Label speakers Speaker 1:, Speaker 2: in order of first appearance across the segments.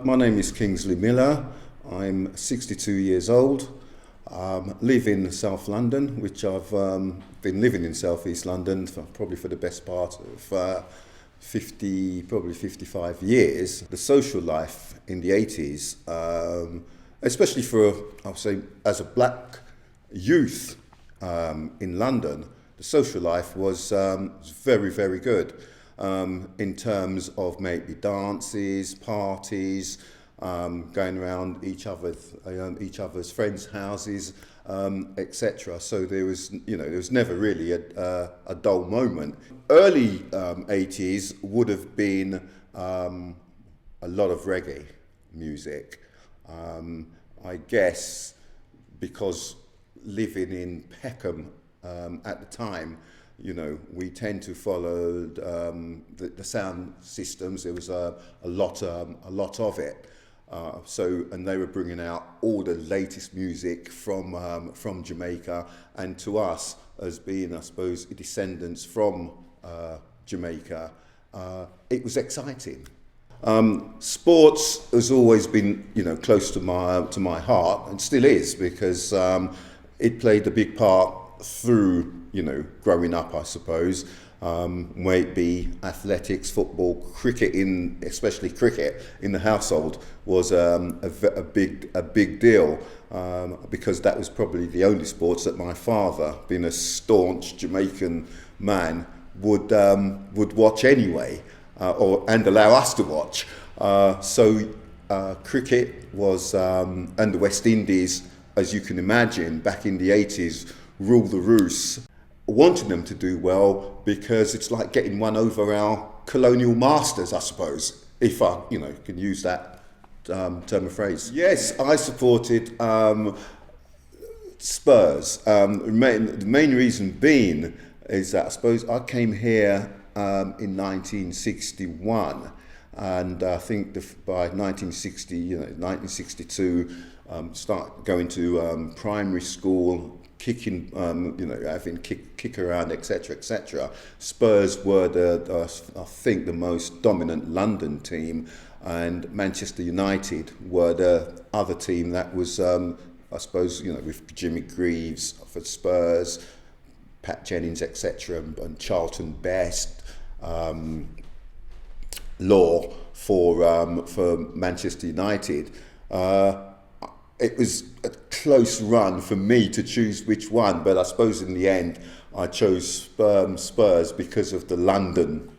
Speaker 1: My name is Kingsley Miller. I'm 62 years old. Live in South London, which I've been living in South East London probably for the best part of 55 years. The social life in the 80s, especially for, I'll say, as a black youth in London, the social life was very, very good. In terms of maybe dances, parties, going around each other's friends' houses, etc. So there was never really a dull moment. Early 80s would have been a lot of reggae music. I guess because living in Peckham at the time, we tend to follow the sound systems. There was a lot of it. And they were bringing out all the latest music from Jamaica, and to us, as being, I suppose, descendants from Jamaica, it was exciting. Sports has always been, close to my heart, and still is, because it played a big part through, growing up, I suppose. May it be athletics, football, cricket, especially cricket in the household was a big deal, because that was probably the only sports that my father, being a staunch Jamaican man, would watch anyway, and allow us to watch. So cricket was, and the West Indies, as you can imagine, back in the 80s, ruled the roost. Wanting them to do well, because it's like getting one over our colonial masters, I suppose, if I can use that term of phrase. Yes, I supported Spurs. The main reason being is that I suppose I came here in 1961, and I think by 1962, start going to primary school, kicking, having kick around, etc., etc. Spurs were I think the most dominant London team, and Manchester United were the other team that was, I suppose, with Jimmy Greaves for Spurs, Pat Jennings, etc., and Charlton Best, Law for Manchester United. It was a close run for me to choose which one, but I suppose in the end I chose Spurs because of the London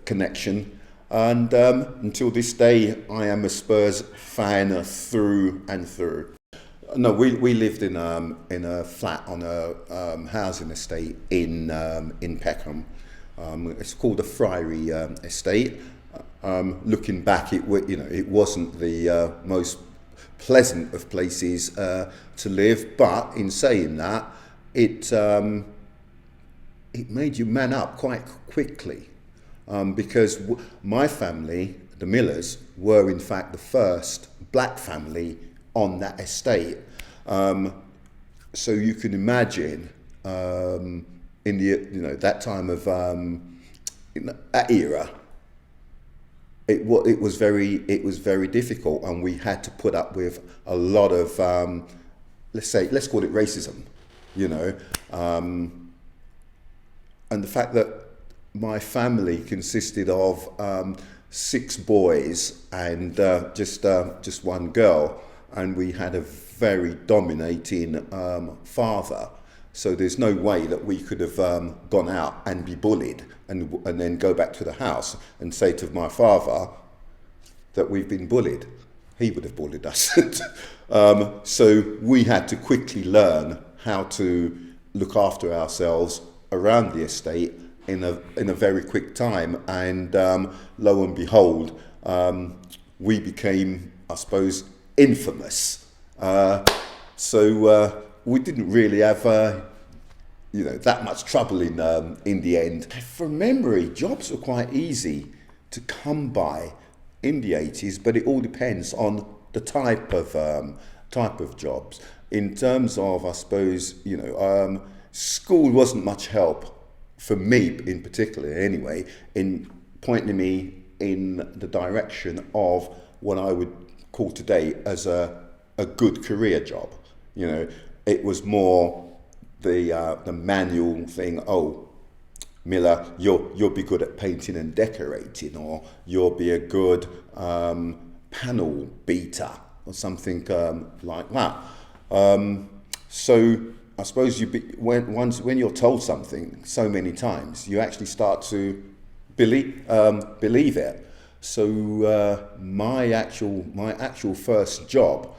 Speaker 1: connection. And until this day, I am a Spurs fan through and through. No, we lived in a flat on a housing estate in Peckham. It's called a Friary estate. Looking back, it wasn't the most pleasant of places to live, but in saying that, it made you man up quite quickly, because my family, the Millers, were in fact the first black family on that estate. So you can imagine in the that time of that era. It was very difficult, and we had to put up with a lot of let's call it racism, and the fact that my family consisted of 6 boys and just one girl, and we had a very dominating father. So there's no way that we could have gone out and be bullied and then go back to the house and say to my father that we've been bullied. He would have bullied us. So we had to quickly learn how to look after ourselves around the estate in a very quick time. And lo and behold, we became, I suppose, infamous. So we didn't really have that much trouble in the end. From memory, jobs were quite easy to come by in the 80s, but it all depends on the type of jobs. In terms of, I suppose, school wasn't much help for me in particular, anyway, in pointing me in the direction of what I would call today as a good career job. You know, it was more the manual thing. Oh, Miller, you'll be good at painting and decorating, or you'll be a good panel beater, or something like that. So I suppose when you're told something so many times, you actually start to believe it. So my actual first job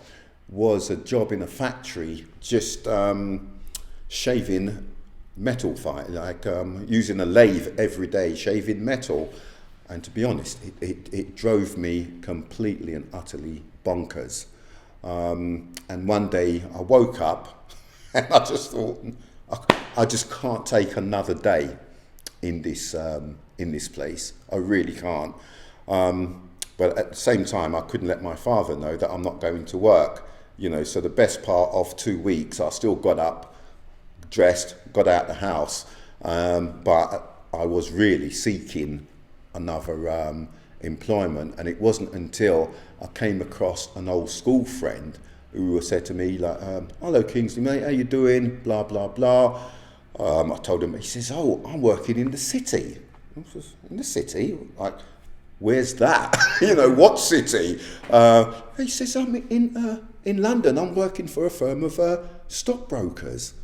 Speaker 1: was a job in a factory, just shaving metal fire, like using a lathe every day, shaving metal. And to be honest, it drove me completely and utterly bonkers. And one day I woke up and I just thought, I just can't take another day in this place. I really can't. But at the same time, I couldn't let my father know that I'm not going to work. You know, so the best part of 2 weeks, I still got up, dressed, got out the house, but I was really seeking another employment. And it wasn't until I came across an old school friend who said to me, like, hello Kingsley mate, how you doing, blah blah blah. I told him. He says, oh, I'm working in the city. I says, in the city? Like, where's that? You know, what city? He says, I'm in London. I'm working for a firm of stockbrokers.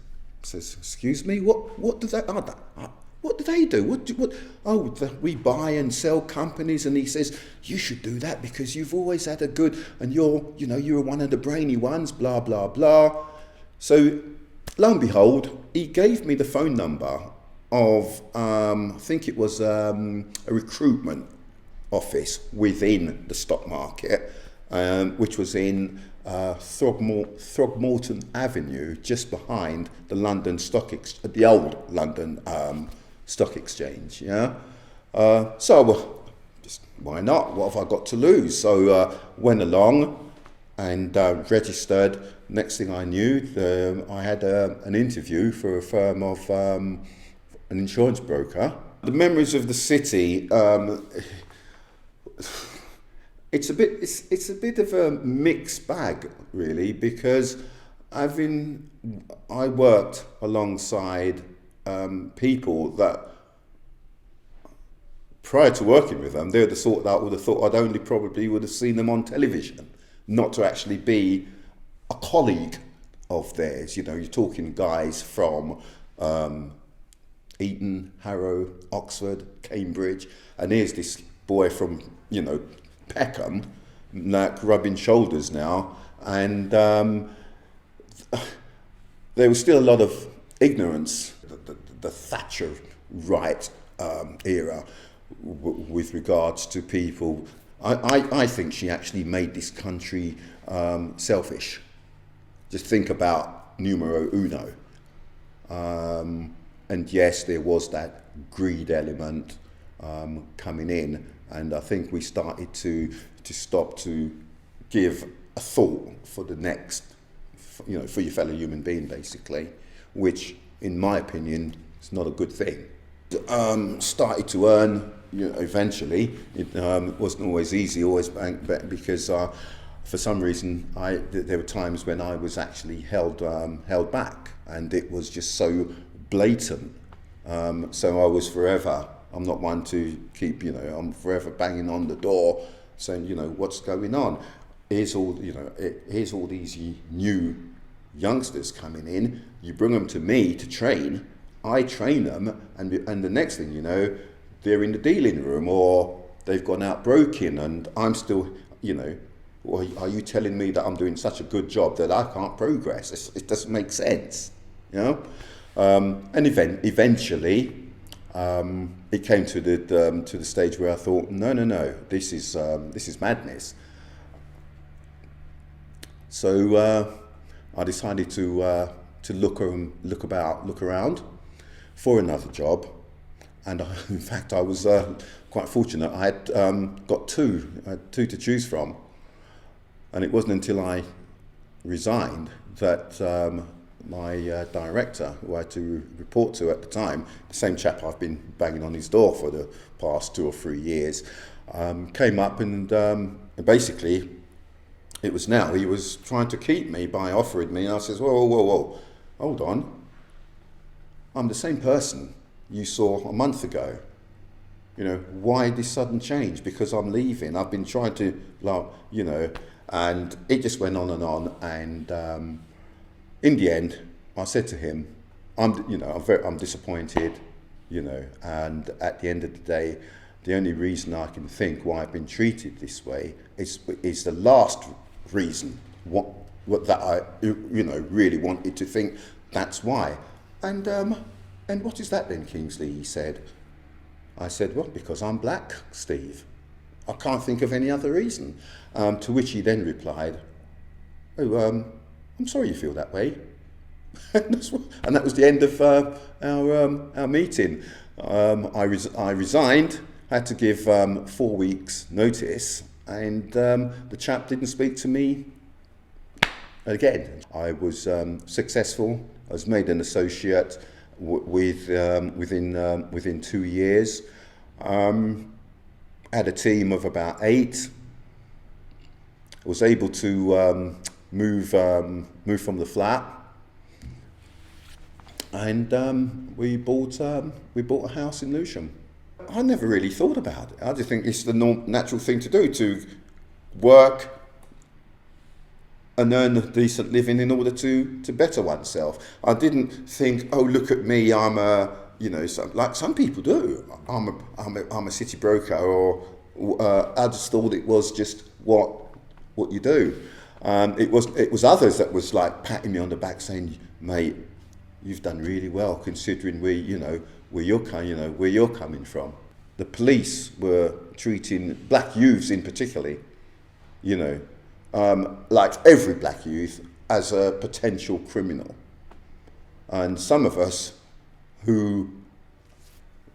Speaker 1: I says, excuse me, what do they? What do they do? We buy and sell companies. And he says, you should do that because you've always had a good, and you're one of the brainy ones, blah, blah, blah. So lo and behold, he gave me the phone number of, I think it was a recruitment office within the stock market, which was in Throgmorton Avenue, just behind the London the old London Stock Exchange. Yeah, so just why not? What have I got to lose? So went along and registered. Next thing I knew, I had an interview for a firm of an insurance broker. The memories of the city. It's a bit of a mixed bag, really, because I worked alongside people that, prior to working with them, they're the sort that I would have thought would have seen them on television, not to actually be a colleague of theirs. You know, you're talking guys from Eton, Harrow, Oxford, Cambridge, and here's this boy from, Peckham, like rubbing shoulders now, and there was still a lot of ignorance, the Thatcher right era, with regards to people. I think she actually made this country selfish. Just think about numero uno. And yes, there was that greed element coming in, and I think we started to stop to give a thought for the next, for your fellow human being, basically, which, in my opinion, is not a good thing. Started to earn, eventually. It wasn't always easy, because for some reason there were times when I was actually held back, and it was just so blatant. So I was forever. I'm not one to keep, I'm forever banging on the door, saying, what's going on? Here's all these new youngsters coming in. You bring them to me to train. I train them, and the next thing you know, they're in the dealing room, or they've gone out broken, and I'm still, well, are you telling me that I'm doing such a good job that I can't progress? It doesn't make sense, And eventually, it came to the stage where I thought, no, this is madness. So I decided to look around for another job, and in fact I was quite fortunate. I had got two to choose from, and it wasn't until I resigned that my director, who I had to report to at the time, the same chap I've been banging on his door for the past 2 or 3 years, came up and basically it was now he was trying to keep me by offering me, and I says, whoa, hold on, I'm the same person you saw a month ago. Why this sudden change? Because I'm leaving. I've been trying to, and it just went on, and in the end, I said to him, I'm disappointed, and at the end of the day, the only reason I can think why I've been treated this way is the last reason what that I really wanted to think that's why. And what is that then, Kingsley? He said. I said, well, because I'm black, Steve. I can't think of any other reason. To which he then replied, I'm sorry you feel that way. And that was the end of our meeting. I resigned, had to give 4 weeks notice, and the chap didn't speak to me again. I was successful. I was made an associate within 2 years. Had a team of about 8. Was able to move from the flat, and we bought a house in Lewisham. I never really thought about it. I just think it's the natural thing to do, to work and earn a decent living in order to better oneself. I didn't think, oh, look at me, I'm like some people do. I'm a city broker, or I just thought it was just what you do. It was others that was like patting me on the back, saying, mate, you've done really well considering where you're coming from. The police were treating black youths in particularly, like every black youth, as a potential criminal. And some of us who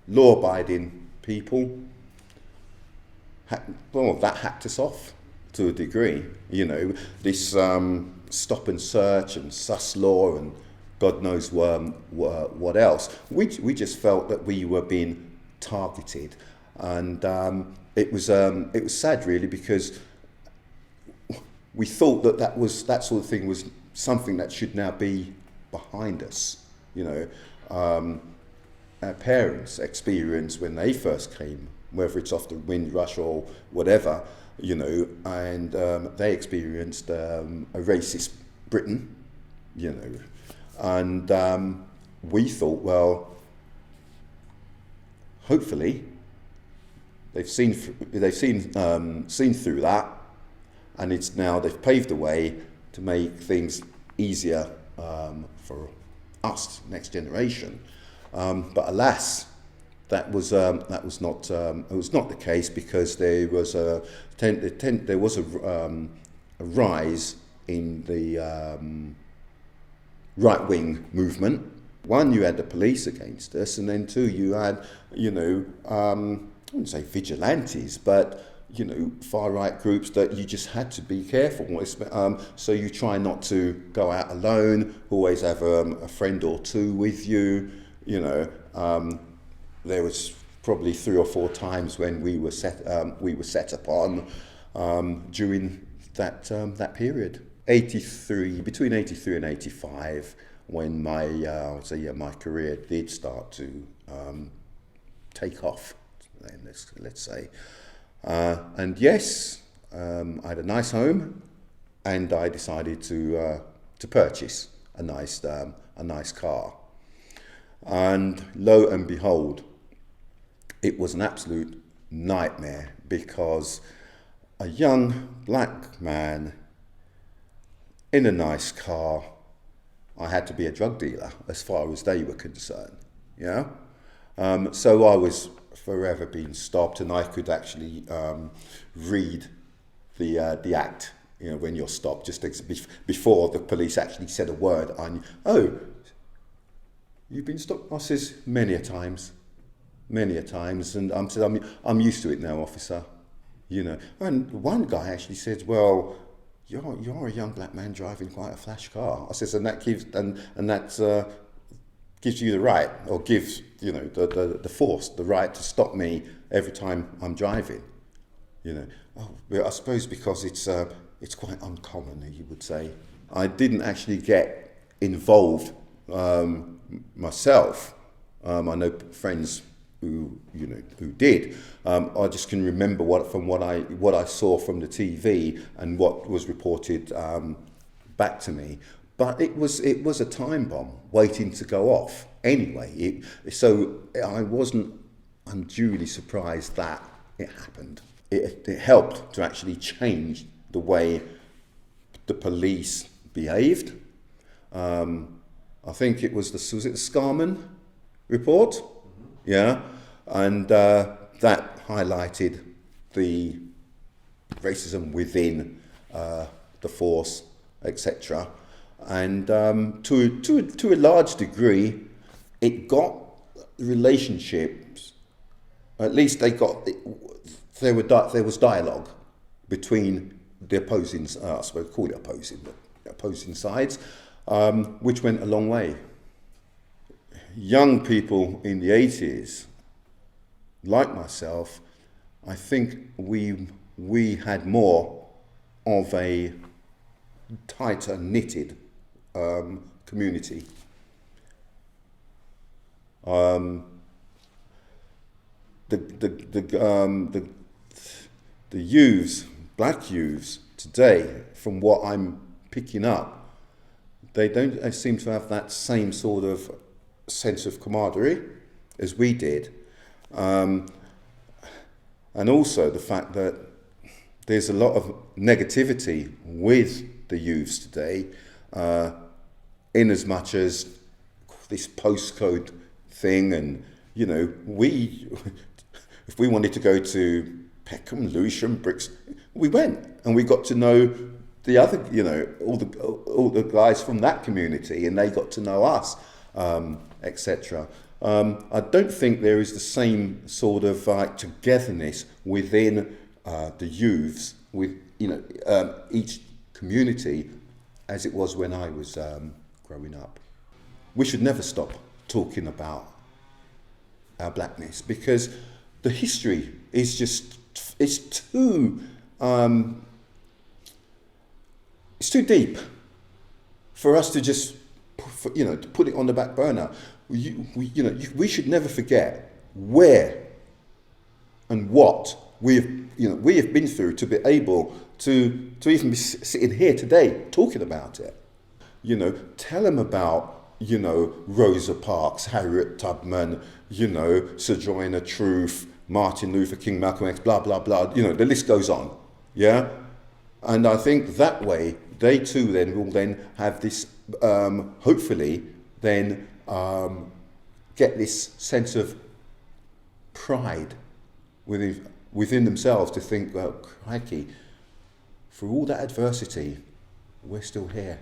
Speaker 1: law-abiding people, that hacked us off to a degree. This stop and search and sus law and God knows what else. We just felt that we were being targeted, and it was sad really, because we thought that sort of thing was something that should now be behind us. Our parents' experience when they first came, whether it's off the Windrush or whatever, and they experienced a racist Britain, and we thought, well, hopefully they've seen through that, and it's now they've paved the way to make things easier for us, next generation. But alas, that was not the case, because there was a rise in the right-wing movement. One, you had the police against us, and then two, you had I wouldn't say vigilantes, but far-right groups that you just had to be careful. So you try not to go out alone, always have a friend or two with you. There was probably 3 or 4 times when we were set upon during that period. Between 83 and 85, when my career did start to take off, let's say. And yes, I had a nice home, and I decided to purchase a nice car. And lo and behold, it was an absolute nightmare, because a young black man in a nice car, I had to be a drug dealer as far as they were concerned. So I was forever being stopped, and I could actually read the act. When you're stopped, just before the police actually said a word, I knew, oh, you've been stopped? I says, many a times, and I'm used to it now, officer. And one guy actually said, well, you're a young black man driving quite a flash car. I says, and that gives you the right, or gives the force, the right to stop me every time I'm driving. You know, well, I suppose because it's quite uncommon, you would say. I didn't actually get involved myself. I know friends who did. I just can remember what I saw from the TV and what was reported back to me. But it was a time bomb waiting to go off. Anyway, so I wasn't unduly surprised that it happened. It helped to actually change the way the police behaved. I think it was was it the Scarman report? Mm-hmm. Yeah, and that highlighted the racism within the force, etc. And to a large degree, it got relationships. At least there was dialogue between the opposing, I suppose call it opposing, but opposing sides, which went a long way. Young people in the 80s, like myself, I think we had more of a tighter knitted community. The youths, black youths today, from what I'm picking up, they don't seem to have that same sort of sense of camaraderie as we did. And also the fact that there's a lot of negativity with the youths today, in as much as this postcode thing, and if we wanted to go to Peckham, Lewisham, Brixton, we went and we got to know the other, all the guys from that community, and they got to know us, etc. I don't think there is the same sort of togetherness within the youths with each community as it was when I was growing up. We should never stop talking about our blackness, because the history is it's too deep for us to just to put it on the back burner. We should never forget where and what we have been through to be able to even be sitting here today talking about it. Tell them about Rosa Parks, Harriet Tubman, Sojourner Truth, Martin Luther King, Malcolm X, blah blah blah. The list goes on. Yeah, and I think that way they too will have this hopefully then get this sense of pride within themselves to think, well, crikey, through all that adversity, we're still here.